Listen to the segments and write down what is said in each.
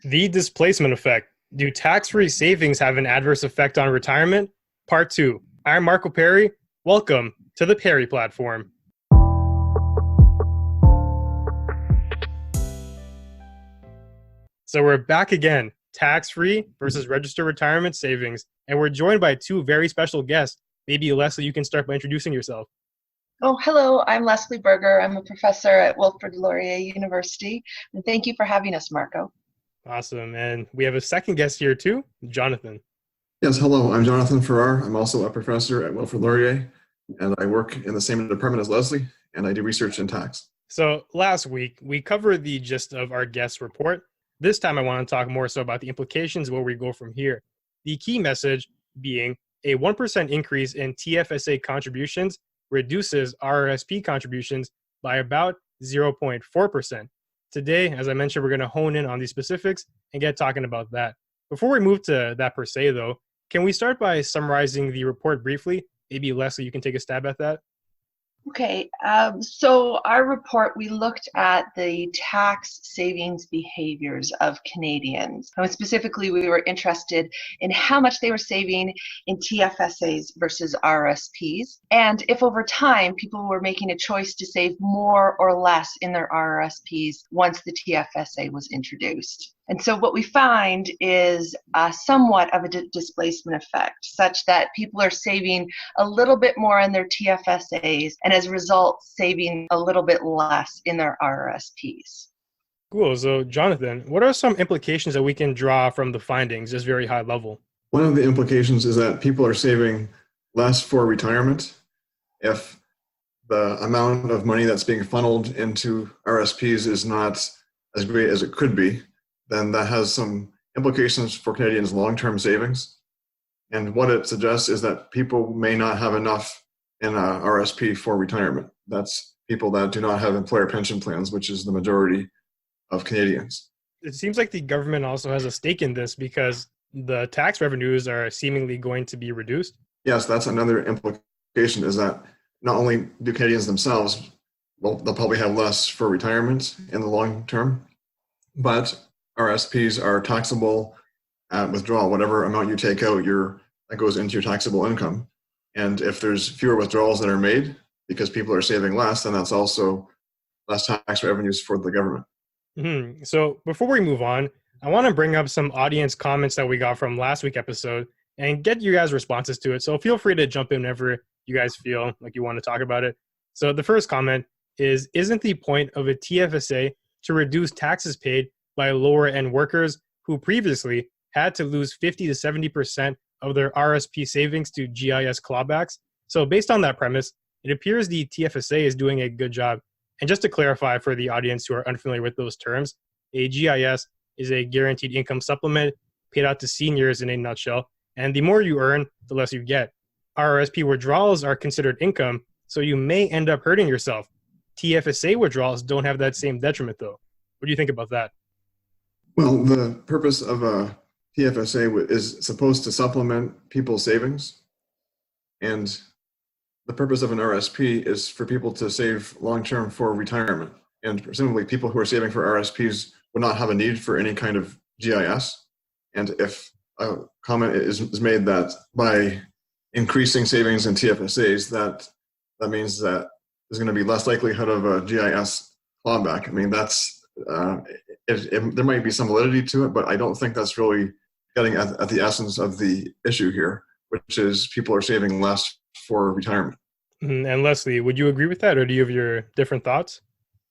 The displacement effect. Do tax-free savings have an adverse effect on retirement? Part 2. I'm Marco Perri. Welcome to the Perri platform. So we're back again, tax-free versus registered retirement savings. And we're joined by two very special guests. Maybe Leslie, you can start by introducing yourself. Oh, hello, I'm Leslie Berger. I'm a professor at Wilfrid Laurier University. And thank you for having us, Marco. Awesome. And we have a second guest here too, Jonathan. Yes, hello. I'm Jonathan Farrar. I'm also a professor at Wilfrid Laurier, and I work in the same department as Leslie, and I do research in tax. So last week, we covered the gist of our guest report. This time, I want to talk more so about the implications where we go from here. The key message being a 1% increase in TFSA contributions reduces RRSP contributions by about 0.4%. Today, as I mentioned, we're going to hone in on the specifics and get talking about that. Before we move to that per se, though, can we start by summarizing the report briefly? Maybe Leslie, you can take a stab at that. Okay, so our report, we looked at the tax savings behaviors of Canadians. And specifically, we were interested in how much they were saving in TFSAs versus RRSPs, and if over time people were making a choice to save more or less in their RRSPs once the TFSA was introduced. And so what we find is somewhat of a displacement effect, such that people are saving a little bit more in their TFSAs, and as a result, saving a little bit less in their RRSPs. Cool. So, Jonathan, what are some implications that we can draw from the findings, just very high level? One of the implications is that people are saving less for retirement if the amount of money that's being funneled into RRSPs is not as great as it could be. Then that has some implications for Canadians' long-term savings. And what it suggests is that people may not have enough in a RRSP for retirement. That's people that do not have employer pension plans, which is the majority of Canadians. It seems like the government also has a stake in this because the tax revenues are seemingly going to be reduced. Yes, that's another implication, is that not only do Canadians themselves, well, they'll probably have less for retirement in the long term, but RRSPs are taxable at withdrawal. Whatever amount you take out, that goes into your taxable income. And if there's fewer withdrawals that are made because people are saving less, then that's also less tax revenues for the government. Mm-hmm. So before we move on, I want to bring up some audience comments that we got from last week's episode and get you guys' responses to it. So feel free to jump in whenever you guys feel like you want to talk about it. So the first comment is, isn't the point of a TFSA to reduce taxes paid by lower end workers who previously had to lose 50 to 70% of their RRSP savings to GIS clawbacks? So based on that premise, it appears the TFSA is doing a good job. And just to clarify for the audience who are unfamiliar with those terms, a GIS is a guaranteed income supplement paid out to seniors in a nutshell. And the more you earn, the less you get. RRSP withdrawals are considered income, so you may end up hurting yourself. TFSA withdrawals don't have that same detriment though. What do you think about that? Well, the purpose of a TFSA is supposed to supplement people's savings. And the purpose of an RRSP is for people to save long-term for retirement. And presumably people who are saving for RRSPs would not have a need for any kind of GIS. And if a comment is made that by increasing savings in TFSAs, that means that there's going to be less likelihood of a GIS clawback. I mean, there might be some validity to it, but I don't think that's really getting at the essence of the issue here, which is people are saving less for retirement. And Leslie, would you agree with that, or do you have your different thoughts?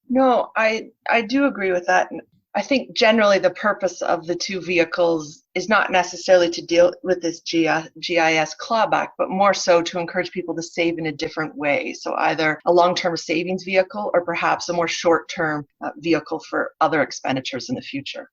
No, I do agree with that. I think generally the purpose of the two vehicles is not necessarily to deal with this GIS clawback, but more so to encourage people to save in a different way. So either a long-term savings vehicle or perhaps a more short-term vehicle for other expenditures in the future.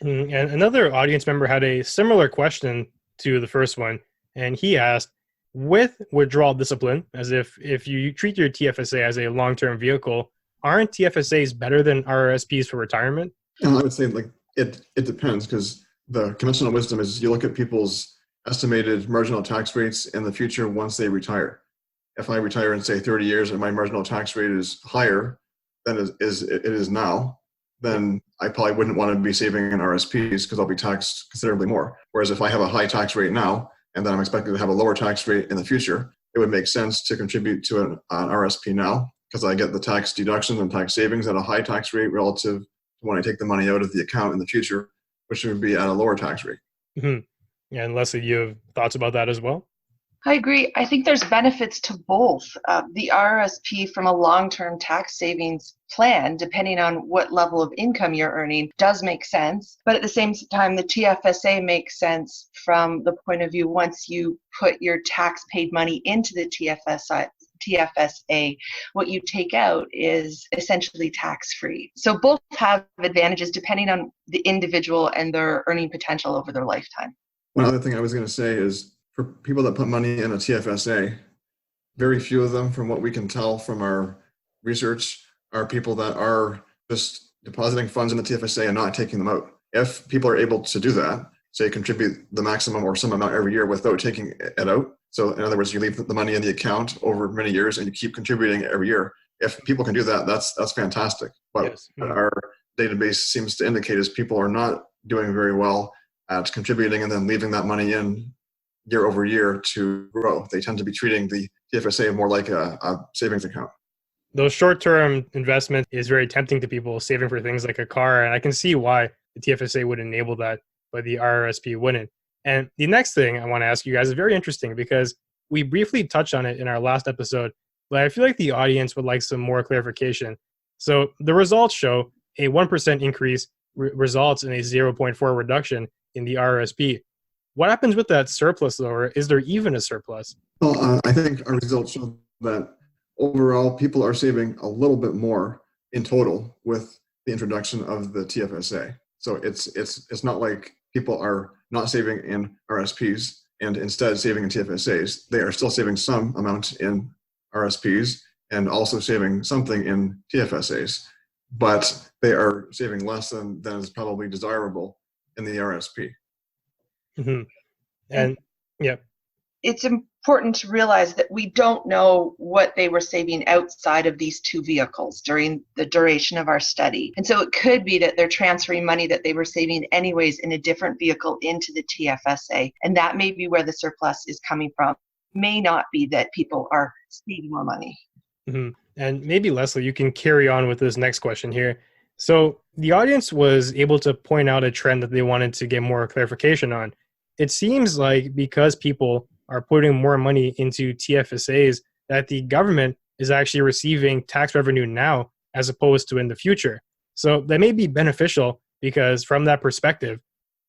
And another audience member had a similar question to the first one, and he asked, with withdrawal discipline, as if you treat your TFSA as a long-term vehicle, aren't TFSAs better than RRSPs for retirement? And I would say it depends, because the conventional wisdom is you look at people's estimated marginal tax rates in the future once they retire. If I retire in, say, 30 years and my marginal tax rate is higher than it is now, then I probably wouldn't want to be saving in RSPs because I'll be taxed considerably more. Whereas if I have a high tax rate now, and then I'm expected to have a lower tax rate in the future, it would make sense to contribute to an RSP now because I get the tax deductions and tax savings at a high tax rate relative to when I take the money out of the account in the future, which would be at a lower tax rate. Mm-hmm. And Leslie, you have thoughts about that as well? I agree. I think there's benefits to both. The RRSP from a long-term tax savings plan, depending on what level of income you're earning, does make sense. But at the same time, the TFSA makes sense from the point of view once you put your tax paid money into the TFSA, what you take out is essentially tax-free. So both have advantages depending on the individual and their earning potential over their lifetime. One other thing I was going to say is for people that put money in a TFSA, very few of them, from what we can tell from our research, are people that are just depositing funds in the TFSA and not taking them out. If people are able to do that, say contribute the maximum or some amount every year without taking it out. So in other words, you leave the money in the account over many years and you keep contributing every year. If people can do that, that's fantastic. But Yes. what our database seems to indicate is people are not doing very well at contributing and then leaving that money in year over year to grow. They tend to be treating the TFSA more like a savings account. Those short-term investment is very tempting to people, saving for things like a car, and I can see why the TFSA would enable that, but the RRSP wouldn't. And the next thing I want to ask you guys is very interesting because we briefly touched on it in our last episode, but I feel like the audience would like some more clarification. So the results show a 1% increase results in a 0.4 reduction in the RRSP. What happens with that surplus, though, or is there even a surplus? Well, I think our results show that overall people are saving a little bit more in total with the introduction of the TFSA. So it's not like people are not saving in RSPs and instead saving in TFSAs. They are still saving some amount in RSPs and also saving something in TFSAs, but they are saving less than is probably desirable in the RSP. Mm-hmm. And yeah, it's important to realize that we don't know what they were saving outside of these two vehicles during the duration of our study. And so it could be that they're transferring money that they were saving anyways in a different vehicle into the TFSA. And that may be where the surplus is coming from. May not be that people are saving more money. Mm-hmm. And maybe, Leslie, you can carry on with this next question here. So the audience was able to point out a trend that they wanted to get more clarification on. It seems like because people are putting more money into TFSAs, that the government is actually receiving tax revenue now as opposed to in the future. So that may be beneficial because from that perspective,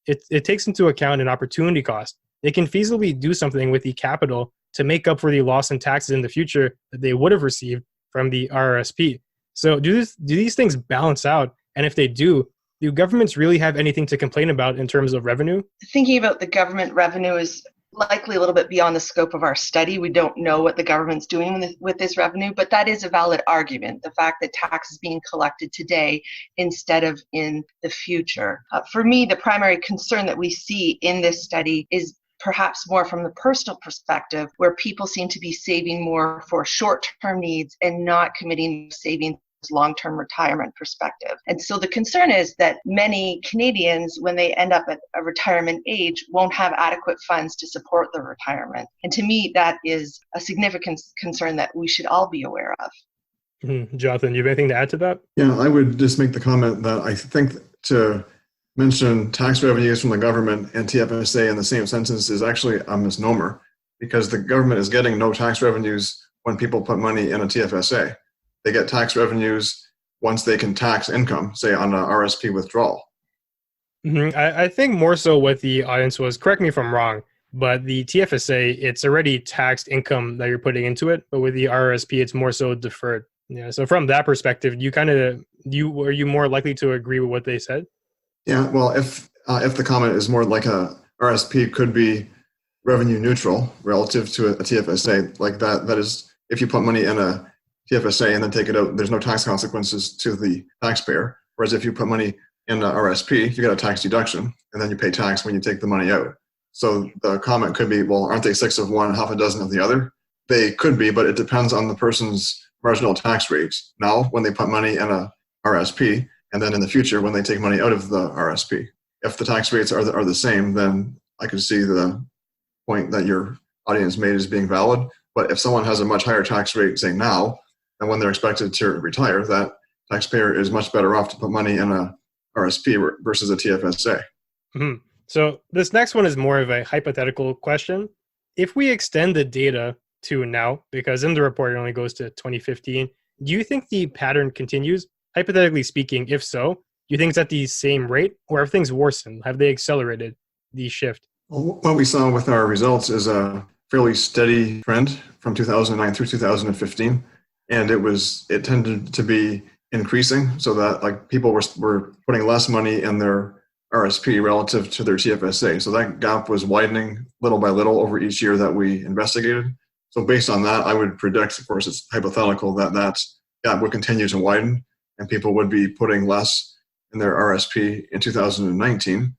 it takes into account an opportunity cost. They can feasibly do something with the capital to make up for the loss in taxes in the future that they would have received from the RRSP. So do these things balance out? And if they do governments really have anything to complain about in terms of revenue? Thinking about the government revenue is likely a little bit beyond the scope of our study. We don't know what the government's doing with this revenue, but that is a valid argument, the fact that tax is being collected today instead of in the future. For me, the primary concern that we see in this study is perhaps more from the personal perspective, where people seem to be saving more for short-term needs and not committing savings long-term retirement perspective. And so the concern is that many Canadians, when they end up at a retirement age, won't have adequate funds to support their retirement. And to me, that is a significant concern that we should all be aware of. Mm-hmm. Jonathan, you have anything to add to that? Yeah, I would just make the comment that I think to mention tax revenues from the government and TFSA in the same sentence is actually a misnomer, because the government is getting no tax revenues when people put money in a TFSA. They get tax revenues once they can tax income, say on an RSP withdrawal. Mm-hmm. I think more so what the audience was, correct me if I'm wrong, but the TFSA, it's already taxed income that you're putting into it, but with the RRSP, it's more so deferred. Yeah. So from that perspective, are you more likely to agree with what they said? Yeah. Well, if the comment is more like a RSP could be revenue neutral relative to a TFSA, like that is if you put money in a TFSA and then take it out, there's no tax consequences to the taxpayer. Whereas if you put money in an RSP, you get a tax deduction, and then you pay tax when you take the money out. So the comment could be, well, aren't they 6 of one, half a dozen of the other? They could be, but it depends on the person's marginal tax rates. Now, when they put money in a RSP and then in the future when they take money out of the RSP. If the tax rates are the same, then I could see the point that your audience made as being valid. But if someone has a much higher tax rate, say now, than when they're expected to retire, that taxpayer is much better off to put money in a RSP versus a TFSA. Mm-hmm. So this next one is more of a hypothetical question. If we extend the data to now, because in the report it only goes to 2015, do you think the pattern continues? Hypothetically speaking, if so, do you think it's at the same rate, or have things worsened? Have they accelerated the shift? Well, what we saw with our results is a fairly steady trend from 2009 through 2015, and it tended to be increasing, so that like people were putting less money in their RSP relative to their TFSA. So that gap was widening little by little over each year that we investigated. So based on that, I would predict, of course it's hypothetical, that gap would continue to widen and people would be putting less in their RSP in 2019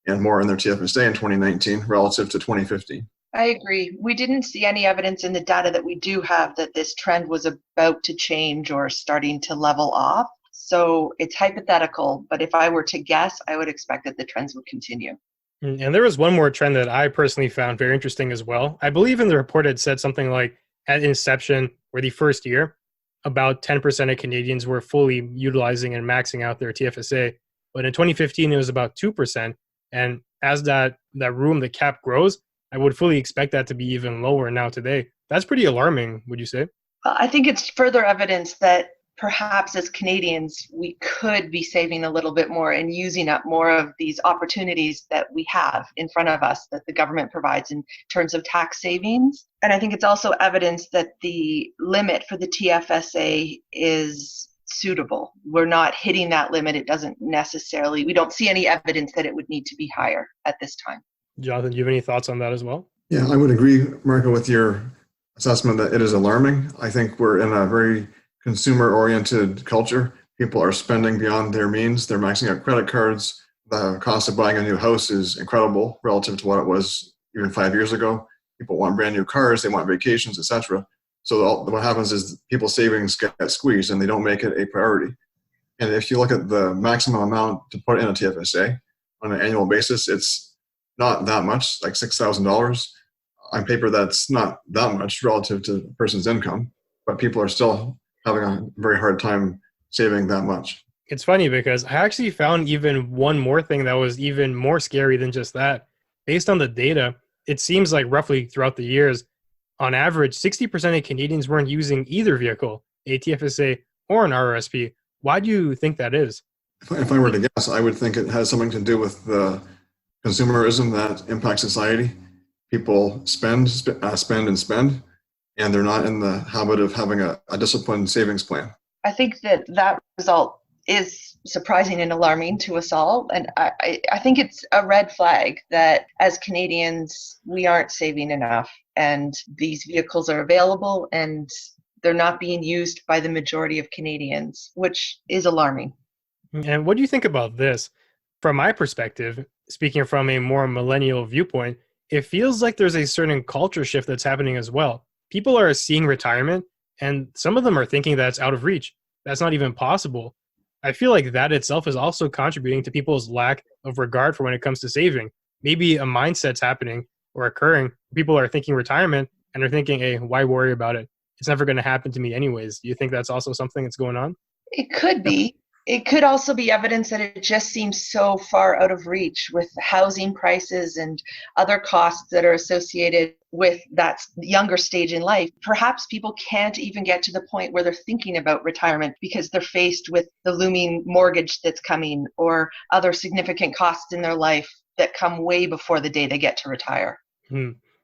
and more in their TFSA in 2019 relative to 2015. I agree. We didn't see any evidence in the data that we do have that this trend was about to change or starting to level off. So it's hypothetical, but if I were to guess, I would expect that the trends would continue. And there was one more trend that I personally found very interesting as well. I believe in the report it said something like at inception or the first year, about 10% of Canadians were fully utilizing and maxing out their TFSA. But in 2015, it was about 2%. And as that room, the cap grows, I would fully expect that to be even lower now today. That's pretty alarming, would you say? I think it's further evidence that perhaps as Canadians, we could be saving a little bit more and using up more of these opportunities that we have in front of us that the government provides in terms of tax savings. And I think it's also evidence that the limit for the TFSA is suitable. We're not hitting that limit. It doesn't necessarily, we don't see any evidence that it would need to be higher at this time. Jonathan, do you have any thoughts on that as well? Yeah, I would agree, Marco, with your assessment that it is alarming. I think we're in a very consumer-oriented culture. People are spending beyond their means. They're maxing out credit cards. The cost of buying a new house is incredible relative to what it was even 5 years ago. People want brand new cars. They want vacations, etc. So what happens is people's savings get squeezed and they don't make it a priority. And if you look at the maximum amount to put in a TFSA on an annual basis, it's not that much, like $6,000. On paper, that's not that much relative to a person's income, but people are still having a very hard time saving that much. It's funny because I actually found even one more thing that was even more scary than just that. Based on the data, it seems like roughly throughout the years, on average, 60% of Canadians weren't using either vehicle, a TFSA or an RRSP. Why do you think that is? If I were to guess, I would think it has something to do with the consumerism that impacts society. People spend, and they're not in the habit of having a disciplined savings plan. I think that result is surprising and alarming to us all. And I think it's a red flag that as Canadians, we aren't saving enough. And these vehicles are available and they're not being used by the majority of Canadians, which is alarming. And what do you think about this? From my perspective, speaking from a more millennial viewpoint, it feels like there's a certain culture shift that's happening as well. People are seeing retirement, and some of them are thinking that it's out of reach. That's not even possible. I feel like that itself is also contributing to people's lack of regard for when it comes to saving. Maybe a mindset's happening or occurring. People are thinking retirement, and they're thinking, hey, why worry about it? It's never going to happen to me anyways. Do you think that's also something that's going on? It could be. It could also be evidence that it just seems so far out of reach with housing prices and other costs that are associated with that younger stage in life. Perhaps people can't even get to the point where they're thinking about retirement because they're faced with the looming mortgage that's coming or other significant costs in their life that come way before the day they get to retire.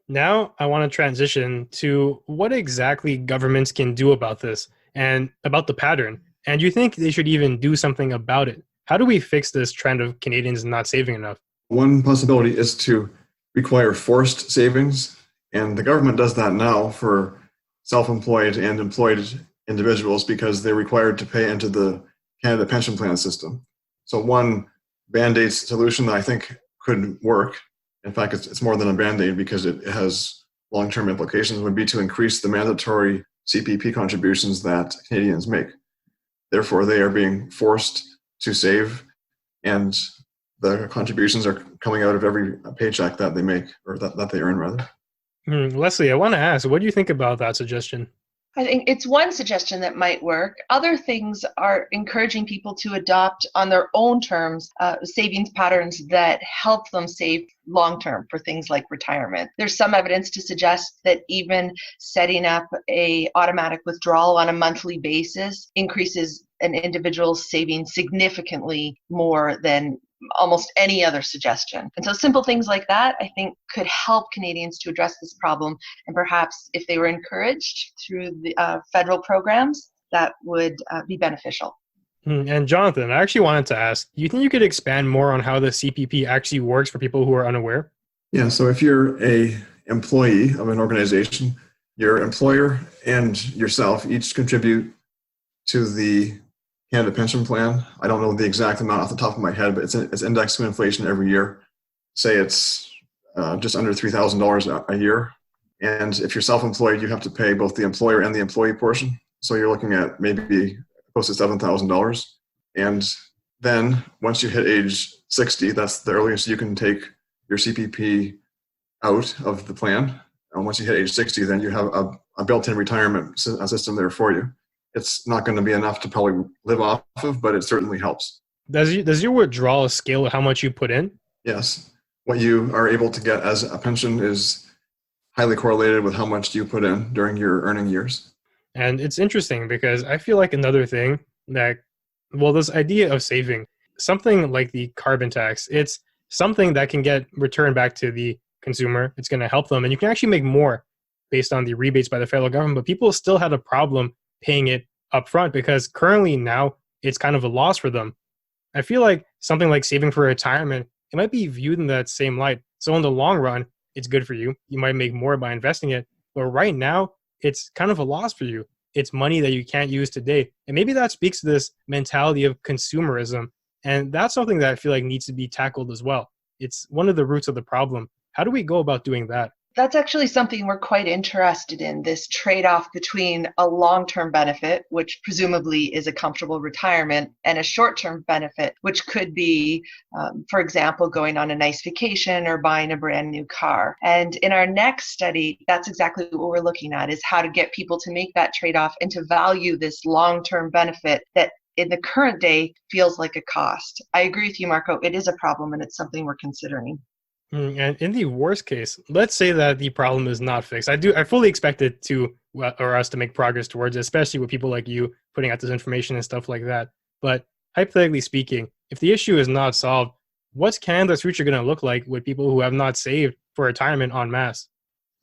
Now I want to transition to what exactly governments can do about this and about the pattern. And you think they should even do something about it? How do we fix this trend of Canadians not saving enough? One possibility is to require forced savings, and the government does that now for self-employed and employed individuals because they're required to pay into the Canada Pension Plan system. So one Band-Aid solution that I think could work, in fact, it's more than a Band-Aid because it has long-term implications, would be to increase the mandatory CPP contributions that Canadians make. Therefore, they are being forced to save, and the contributions are coming out of every paycheck that they make, or that they earn rather. Leslie, I want to ask, what do you think about that suggestion? I think it's one suggestion that might work. Other things are encouraging people to adopt on their own terms savings patterns that help them save long term for things like retirement. There's some evidence to suggest that even setting up a automatic withdrawal on a monthly basis increases an individual's savings significantly more than almost any other suggestion. And so simple things like that, I think, could help Canadians to address this problem. And perhaps if they were encouraged through the federal programs, that would be beneficial. And Jonathan, I actually wanted to ask, do you think you could expand more on how the CPP actually works for people who are unaware? Yeah, so if you're a employee of an organization, your employer and yourself each contribute to the Canada Pension Plan. I don't know the exact amount off the top of my head, but it's indexed to inflation every year. Say it's just under $3,000 a year. And if you're self-employed, you have to pay both the employer and the employee portion. So you're looking at maybe close to $7,000. And then once you hit age 60, that's the earliest you can take your CPP out of the plan. And once you hit age 60, then you have a built-in retirement system there for you. It's not going to be enough to probably live off of, but it certainly helps. Does your withdrawal scale how much you put in? Yes. What you are able to get as a pension is highly correlated with how much you put in during your earning years. And it's interesting because I feel like another thing that, well, this idea of saving, something like the carbon tax, it's something that can get returned back to the consumer. It's going to help them. And you can actually make more based on the rebates by the federal government, but people still had a problem paying it up front because currently now it's kind of a loss for them. I feel like something like saving for retirement, it might be viewed in that same light. So in the long run, it's good for you. You might make more by investing it. But right now, it's kind of a loss for you. It's money that you can't use today. And maybe that speaks to this mentality of consumerism. And that's something that I feel like needs to be tackled as well. It's one of the roots of the problem. How do we go about doing that? That's actually something we're quite interested in, this trade-off between a long-term benefit, which presumably is a comfortable retirement, and a short-term benefit, which could be, for example, going on a nice vacation or buying a brand new car. And in our next study, that's exactly what we're looking at, is how to get people to make that trade-off and to value this long-term benefit that in the current day feels like a cost. I agree with you, Marco. It is a problem, and it's something we're considering. And in the worst case, let's say that the problem is not fixed. I fully expect it to, or us to make progress towards it, especially with people like you putting out this information and stuff like that. But hypothetically speaking, if the issue is not solved, what's Canada's future going to look like with people who have not saved for retirement en masse?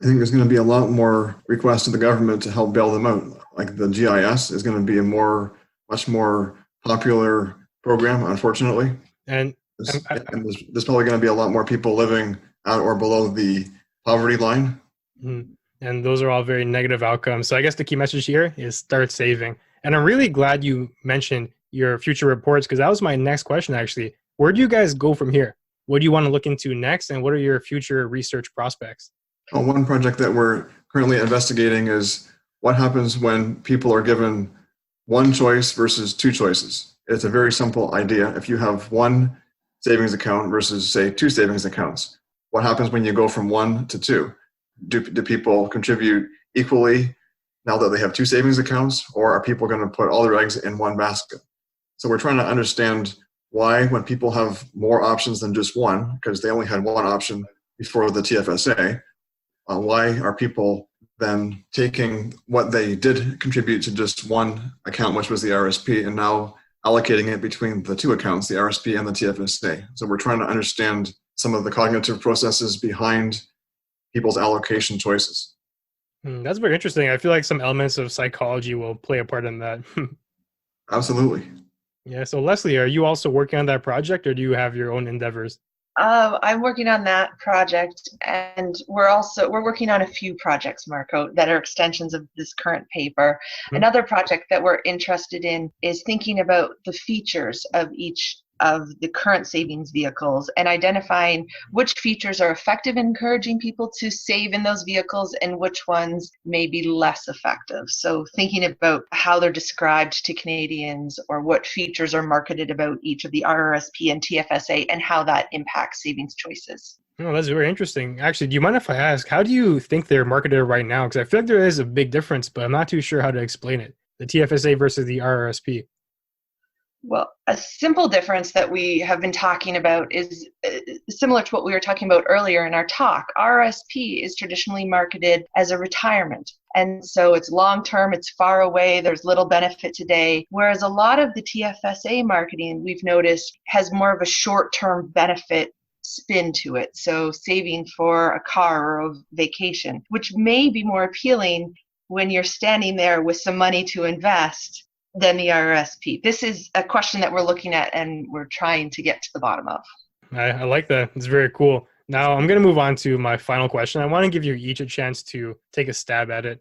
I think there's going to be a lot more requests to the government to help bail them out. Like the GIS is going to be a much more popular program, unfortunately. And there's probably going to be a lot more people living at or below the poverty line. And those are all very negative outcomes. So I guess the key message here is start saving. And I'm really glad you mentioned your future reports, because that was my next question, actually. Where do you guys go from here? What do you want to look into next? And what are your future research prospects? Well, one project that we're currently investigating is what happens when people are given one choice versus two choices. It's a very simple idea. If you have one savings account versus, say, two savings accounts, what happens when you go from one to two? Do people contribute equally now that they have two savings accounts, or are people going to put all their eggs in one basket? So we're trying to understand why, when people have more options than just one, because they only had one option before the TFSA, why are people then taking what they did contribute to just one account, which was the RRSP, and now allocating it between the two accounts, the RRSP and the TFSA. So we're trying to understand some of the cognitive processes behind people's allocation choices. That's very interesting. I feel like some elements of psychology will play a part in that. Absolutely. Yeah. So Leslie, are you also working on that project, or do you have your own endeavors? I'm working on that project, and we're working on a few projects, Marco, that are extensions of this current paper. Another project that we're interested in is thinking about the features of each of the current savings vehicles and identifying which features are effective in encouraging people to save in those vehicles and which ones may be less effective. So thinking about how they're described to Canadians or what features are marketed about each of the RRSP and TFSA and how that impacts savings choices. Oh, that's very interesting. Actually, do you mind if I ask, how do you think they're marketed right now? Because I feel like there is a big difference, but I'm not too sure how to explain it. The TFSA versus the RRSP. Well, a simple difference that we have been talking about is similar to what we were talking about earlier in our talk. RRSP is traditionally marketed as a retirement. And so it's long-term, it's far away, there's little benefit today. Whereas a lot of the TFSA marketing, we've noticed, has more of a short-term benefit spin to it. So saving for a car or a vacation, which may be more appealing when you're standing there with some money to invest than the RRSP. This is a question that we're looking at and we're trying to get to the bottom of. I like that. It's very cool. Now I'm going to move on to my final question. I want to give you each a chance to take a stab at it.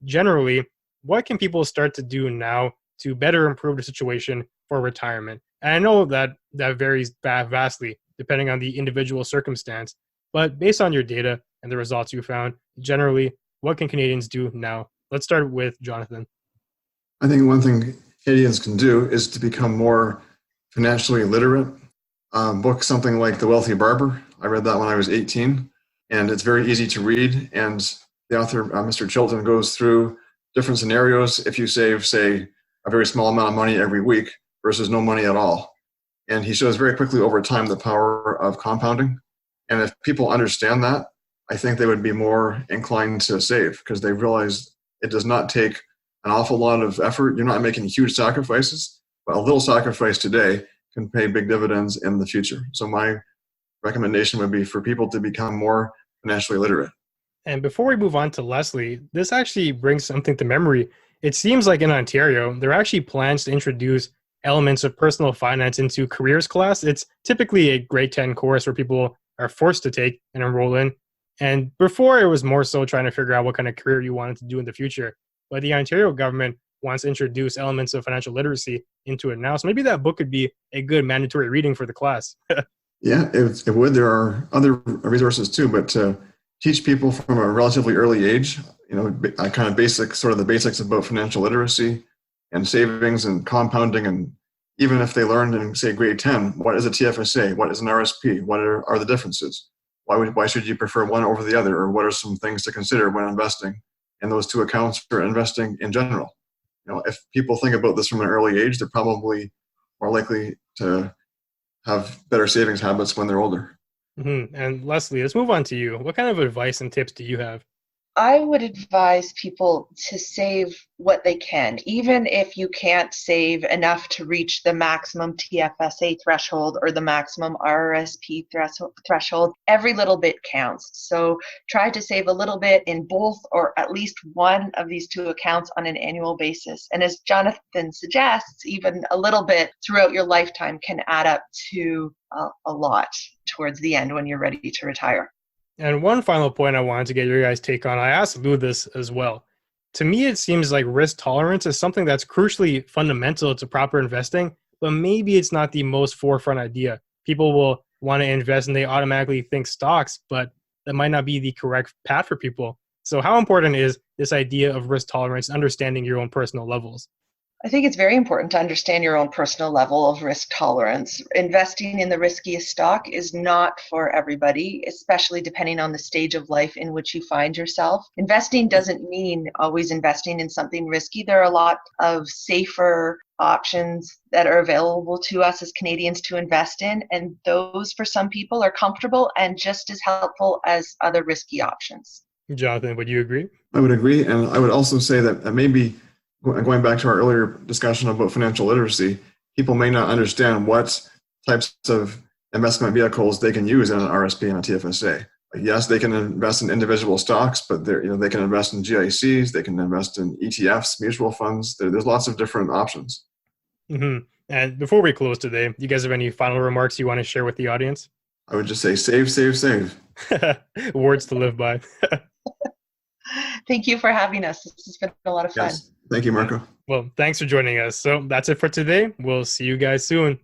Generally, what can people start to do now to better improve the situation for retirement? And I know that varies vastly depending on the individual circumstance, but based on your data and the results you found, generally, what can Canadians do now? Let's start with Jonathan. I think one thing Canadians can do is to become more financially literate. Book something like The Wealthy Barber. I read that when I was 18, and it's very easy to read. And the author, Mr. Chilton, goes through different scenarios if you save, say, a very small amount of money every week versus no money at all. And he shows very quickly over time the power of compounding. And if people understand that, I think they would be more inclined to save because they realize it does not take an awful lot of effort. You're not making huge sacrifices, but a little sacrifice today can pay big dividends in the future. So my recommendation would be for people to become more financially literate. And before we move on to Leslie, this actually brings something to memory. It seems like in Ontario, there are actually plans to introduce elements of personal finance into careers class. It's typically a grade 10 course where people are forced to take and enroll in. And before, it was more so trying to figure out what kind of career you wanted to do in the future. But the Ontario government wants to introduce elements of financial literacy into it now. So maybe that book could be a good mandatory reading for the class. Yeah, it would. There are other resources too, but to teach people from a relatively early age, kind of the basics about financial literacy and savings and compounding. And even if they learned in, say, grade 10, what is a TFSA? What is an RSP? What are the differences? Why should you prefer one over the other? Or what are some things to consider when investing in those two accounts for investing in general? If people think about this from an early age, they're probably more likely to have better savings habits when they're older. Mm-hmm. And Leslie, let's move on to you. What kind of advice and tips do you have? I would advise people to save what they can, even if you can't save enough to reach the maximum TFSA threshold or the maximum RRSP threshold. Every little bit counts. So try to save a little bit in both or at least one of these two accounts on an annual basis. And as Jonathan suggests, even a little bit throughout your lifetime can add up to a lot towards the end when you're ready to retire. And one final point I wanted to get your guys' take on, I asked Lou this as well. To me, it seems like risk tolerance is something that's crucially fundamental to proper investing, but maybe it's not the most forefront idea. People will want to invest and they automatically think stocks, but that might not be the correct path for people. So how important is this idea of risk tolerance, understanding your own personal levels? I think it's very important to understand your own personal level of risk tolerance. Investing in the riskiest stock is not for everybody, especially depending on the stage of life in which you find yourself. Investing doesn't mean always investing in something risky. There are a lot of safer options that are available to us as Canadians to invest in, and those for some people are comfortable and just as helpful as other risky options. Jonathan, would you agree? I would agree, and I would also say that maybe going back to our earlier discussion about financial literacy, people may not understand what types of investment vehicles they can use in an RSP and a TFSA. Yes, they can invest in individual stocks, but they can invest in GICs, they can invest in ETFs, mutual funds. There's lots of different options. Mm-hmm. And before we close today, do you guys have any final remarks you want to share with the audience? I would just say save, save, save. Words to live by. Thank you for having us. This has been a lot of fun. Yes. Thank you, Marco. Well, thanks for joining us. So that's it for today. We'll see you guys soon.